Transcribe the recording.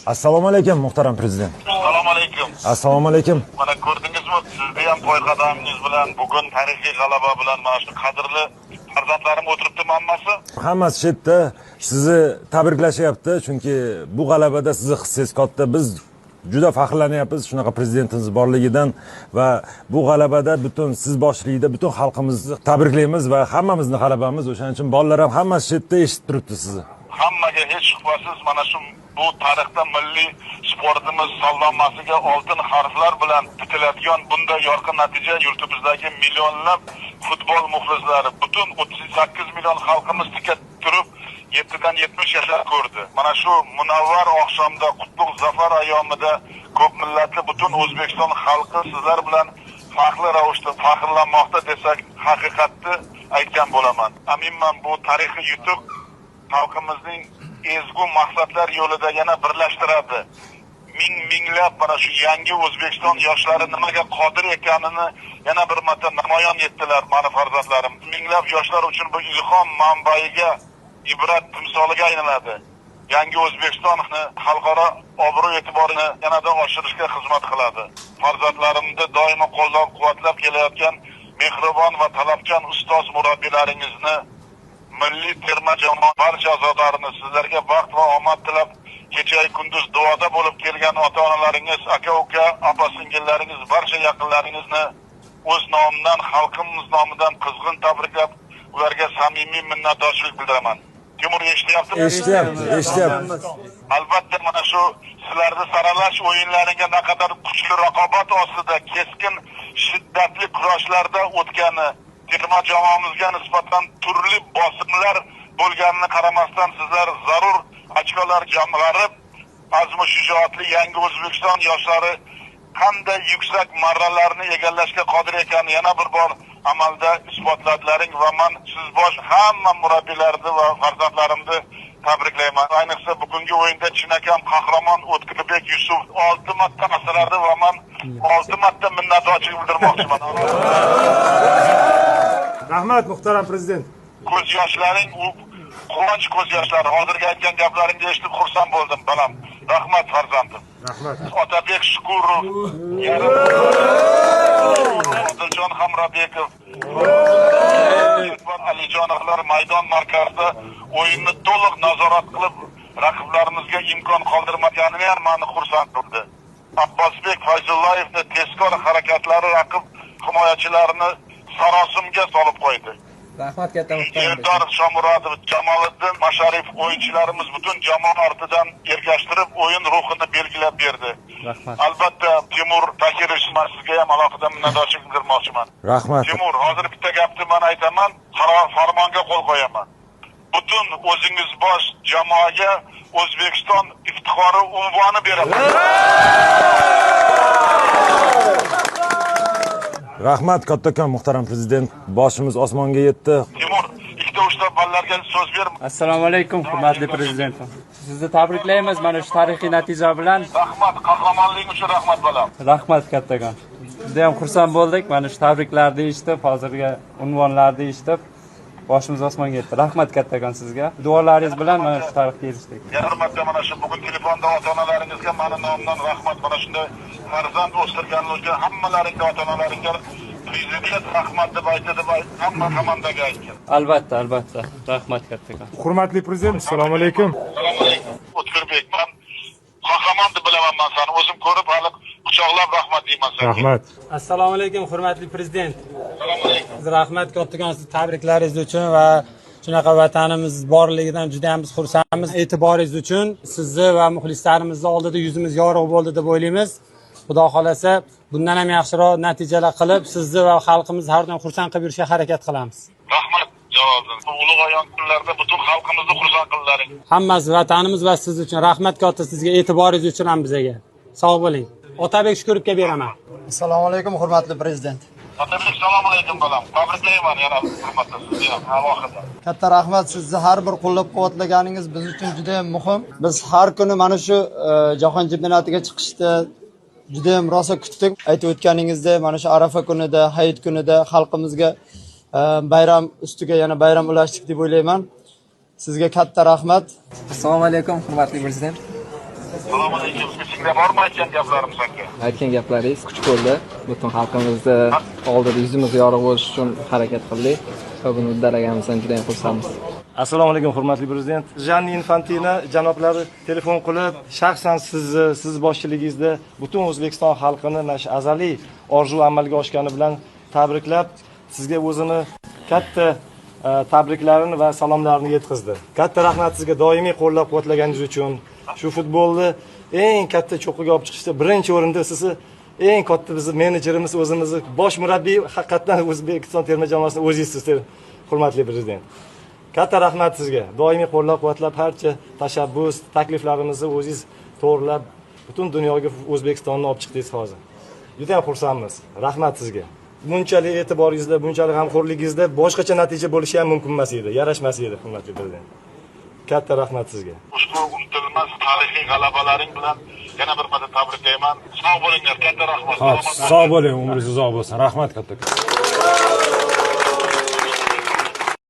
Assalomu alaykum muhtaram prezident. Assalomu alaykum. Assalomu alaykum. Mana ko'rdingizmi, sizni ham qo'y qadamingiz bilan bugun tarixiy g'alaba bilan mana shu qadrli farzandlarim o'tiribdi hammasi. Hammasi shu yerda sizni tabriklashyapti, chunki bu g'alabada sizni hissangiz katta. Biz juda faxrlanyapmiz shunaqa prezidentimiz borligidan va bu g'alabada butun siz boshchiligida butun xalqimizni tabriklaymiz va hammamizning g'alabamiz. O'shaning uchun bolalar ham hammasi shu yerda eshitib turibdi sizni. Hammaga hech shubhasiz mana shu bu tarixda milliy sportimiz sog'lomasiga oltin harflar bilan bitiladigan bunday yorqin natija yurtimizdagi millionlab futbol muxlislari, butun 38 million xalqimiz tika turib 7dan 70 yoshlar ko'rdi. Mana shu munavvar oqshomda qutlug' zafar ayyomida ko'p millatli butun O'zbekiston xalqi sizlar bilan farqli ravishda faxrlanmoqda desak, haqiqatni aytgan bo'laman. Aminman bu tarixiy yutuq xalqimizning ezgu maqsadlar yo'lida yana birlashtiradi. Minglab mana shu yangi O'zbekiston yoshlari nimaga qodir ekanini yana bir marta namoyon etdilar mani farzandlarim. Minglab yoshlar uchun bu ilhom manbaiga, ibrat timsoliga aylanadi. Yangi O'zbekistonni xalqaro obro' e'tiborini yanada oshirishga xizmat qiladi. Farzandlarimni doimo qo'llab-quvvatlab kelayotgan mehribon va talabchan ustoz murabbiylaringizni, milliy terma jamoa barcha a'zolarini sizlarga baxt va omad tilab kecha kunduz duoda bo'lib kelgan ota-onalaringiz, aka-uka, opa-singillaringiz, barcha yaqinlaringizni o'z nomidan, xalqimiz nomidan qizg'in tabriklab, ularga samimiy minnatdorchilik bildiraman. Timur eshityaptimi? Eshityapti. Albatta mana shu sizlarni saralash o'yinlariga naqadar kuchli raqobat ostida keskin shiddatli kurashlarda o'tgani, terma jamoamizga nisbatan turli bosimlar bo'lganini qaramasdan sizlar zarur ochkolar jamg'arib, azmu shijoatli yangi O'zbekiston yoshlari qanday yuksak marralarni egallashga qodir ekanini yana bir bor amalda isbotladlaring va men siz bosh hamma murabbiylarni va farzandlarimni tabriklayman. Ayniqsa bugungi o'yinda chinakam qahramon O'tkirbek Yusuf 6 marta asradi va men 6 marta minnatdorchilik bildirmoqchiman. Rahmat muhtaram prezident. Ko'z yoshlaring u quvonch ko'z yoshlari. Hozirgi aytgan gaplaringni eshitib xursand bo'ldim, balam. Rahmat farzandim. Rahmat. Otabek Shukurov, Odiljon Hamrabekov, Alijonovlar maydon markazida o'yinni to'liq nazorat qilib, raqiblarimizga imkon qoldirmaganini ham meni xursand qildi. Abbosbek Fayzullayevning tezkor harakatlari raqib himoyachilarini sarosimga solib qo'ydi. Rahmat katta muhtaram. Eldor Shomurodov, Jamoliddin Masharif o'yinchilarimiz butun jamoa ortidan ergashtirib o'yin ruhini belgilab berdi. Rahmat. Albatta Timur Takirovich, sizga ham alohida minnatdorchilik bildirmoqchiman. Rahmat. Timur, hozir bitta gapni men aytaman, farmonga qo'l qo'yaman. Butun o'zingiz bosh jamoaga O'zbekiston iftixori unvoni beraman. Rahmat kattakon muhtaram prezident. Boshimiz osmonga yetdi. Timur, ikkita-uchta ballarga so'z ber. Assalomu alaykum hurmatli prezident. Sizni tabriklaymiz mana shu tarixiy natija bilan. Rahmat, qahramonlik uchun rahmat balam. Rahmat kattakon. Juda ham xursand bo'ldik mana shu tabriklarni eshitib, hozirgi unvonlarni eshitib boshimiz osmonga yetdi. Rahmat kattakon sizga. Duolaringiz bilan mana shu tarixga erishdik. Hurmatli mana shu bugun telefonda ota-onalaringizga meni nomimdan rahmat. Mana shunday farzand o'stirganlarga, hammalaringga, ota-onalaringga prezident rahmat deb aytdi, hamma komandaga aytgan. Albatta, albatta. Rahmat kattakon. Hurmatli prezident, assalomu alaykum. Assalomu alaykum. O'tkirbek, men qahramon deb bilaman, men seni o'zim ko'rib hali quchoqlab rahmat deyman senga. Rahmat. Assalomu alaykum hurmatli prezident. Assalomu alaykum. Rahmat kattakon siz tabriklaringiz uchun va shunaqa vatanimiz borligidan juda ham biz xursandmiz. E'tiboringiz uchun sizni va muxlislarimizni oldida yuzimiz yorug' bo'ldi deb o'ylaymiz. Xudo xolasa bundan ham yaxshiroq natijalar qilib, sizni va xalqimizni har doim xursand qilib yurishga harakat qilamiz. Rahmat javobim. Bu ulug' ayon kunlarda butun xalqimizni xursand qildilaring. Hammasi vatanimiz va siz uchun rahmat katta, sizga e'tiboringiz uchun ham bizga. Sog' bo'ling. Otabek Shukurovga beraman. Assalomu alaykum hurmatli prezident. Otabek, assalomu alaykum balam. Tabriklayman yana hurmatli sizga ham alohida. Katta rahmat, sizni har bir qo'llab-quvvatlaganingiz biz uchun juda ham muhim. Biz har kuni mana shu jahon chempionatiga chiqishda juda ham rosa kutdik. Aytib o'tganingizdek, mana shu Arafa kunida, Hayit kunida xalqimizga bayram ustiga yana bayram ulashdik deb o'ylayman. Sizga katta rahmat. Assalomu alaykum hurmatli prezident. Assalomu alaykum. Ichingda bormi aytgan gaplarimiz aka? Aytgan gaplaringiz kuch bo'ldi. Butun xalqimizni oldida yuzimiz yorug' bo'lish uchun harakat qildik va buni uddalaganimizdan juda ham xursandmiz. Assalomu alaykum hurmatli prezident. Janni Infantino janoblari telefon qilib, shaxsan siz boshchiligingizda butun O'zbekiston xalqini mana shu azaliy orzu amalga oshgani bilan tabriklab, sizga o'zini katta tabriklarini va salomlarini yetkazdi. Katta rahmat sizga doimiy qo'llab-quvvatlaganingiz uchun. Shu futbolni eng katta cho'qqiga olib chiqishda birinchi o'rinda sizni eng katta bizni menejerimiz o'zimizni bosh murabbiy haqiqatan O'zbekiston terma jamoasini o'zingizsiz, hurmatli prezident. Katta rahmat sizga. Doimiy qo'llab-quvvatlab, barcha tashabbus, takliflarimizni o'zingiz to'g'rilab, butun dunyoga O'zbekistonni olib chiqdingiz hozir. Juda ham xursandmiz. Rahmat sizga. Bunchalik e'tiboringizda, bunchalik g'amxo'rligingizda boshqacha natija bo'lishi ham mumkin emas edi, yarashmas edi, hurmatli prezident. Katta rahmat sizga. Ushbu unutilmas tarixiy g'alabalaring bilan yana bir marta tabriklayman. Sog' bo'linglar, katta rahmat. Sog' bo'ling, umringiz uzoq bo'lsin. Rahmat katta.